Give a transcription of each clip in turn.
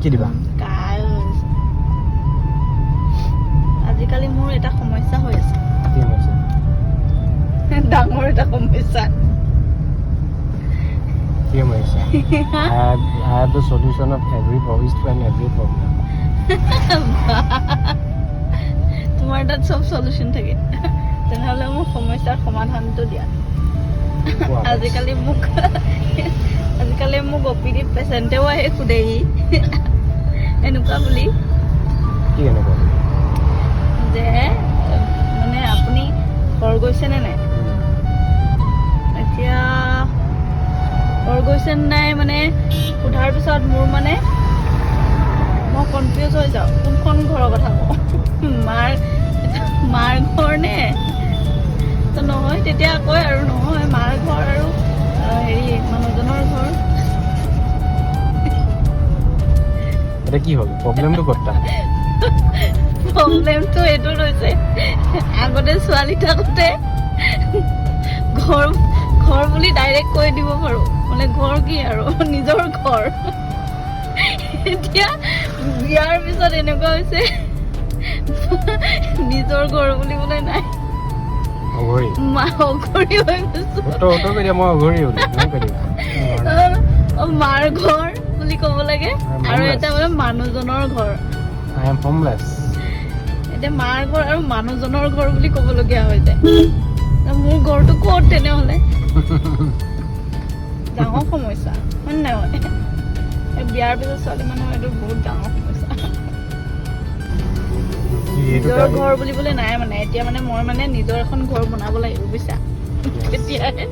কি দিবা আজিকালি মোৰ এটা সমস্যা হৈ আছে কি হৈছে ডাঙৰ এটা সমস্যা কি হৈছে I have the solution of every problem তোমাৰ তাত চব সলিউশন থাকে তেনেহলে মোৰ সমস্যাৰ সমাধানটো দিয়া আজিকালি মোক অপিডি পেচেণ্টেও আহে সুধেহি এনেকুৱা বুলি কি এনেকুৱা যে মানে আপুনি ঘৰ গৈছে নে নাই এতিয়া ঘৰ গৈছে নে নাই মানে সোধাৰ পিছত মোৰ মানে মই কনফিউজ হৈ যাওঁ কোনখন ঘৰৰ কথা কওঁ মাৰ ঘৰ নে তো নহয় তেতিয়া কয় আৰু নহয় মাৰ ঘৰ আৰু হেৰি মানুহজনৰ ঘৰ এটা কি হ'ল প্ৰব্লেমটো ক'ত প্ৰব্লেমটো এইটো হৈছে আগতে ছোৱালী থাকোঁতে ঘৰ বুলি ডাইৰেক্ট কৈ দিব পাৰো মানে ঘৰ কি আৰু নিজৰ ঘৰ এতিয়া বিয়াৰ পিছত এনেকুৱা হৈছে নিজৰ ঘৰ বুলিবলৈ নাই অঘৰী অঘৰী হৈ গৈছো মাৰ ঘৰ বুলি ক'ব লাগে আৰু এটা বোলে মানুহজনৰ ঘৰ I am homeless এতিয়া মাৰ ঘৰ আৰু মানুহজনৰ ঘৰ বুলি ক'বলগীয়া হৈ যায় মোৰ ঘৰটো ক'ত তেনেহ'লে ডাঙৰ সমস্যা হয় নাই বিয়াৰ পিছত ছোৱালী মানুহৰ এইটো বহুত ডাঙৰ সমস্যা নিজৰ ঘৰ বুলিবলৈ নাই মানে এতিয়া মানে মই মানে নিজৰ এখন ঘৰ বনাব লাগিব বুজিছা তেতিয়াহে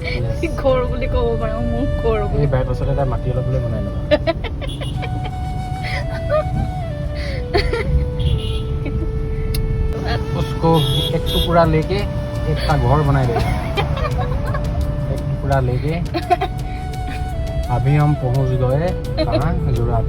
ঘৰ বুলি ক'ব পাৰো মোৰ ঘৰ বুলি বাই পাছত এটা মাটি অলপ লৈ বনাই ল'বা उसको एक टुकड़ा लेके एक का घर बनाए देगा एक टुकड़ा लेके अभी हम पहुंच गए कहाँ जोरात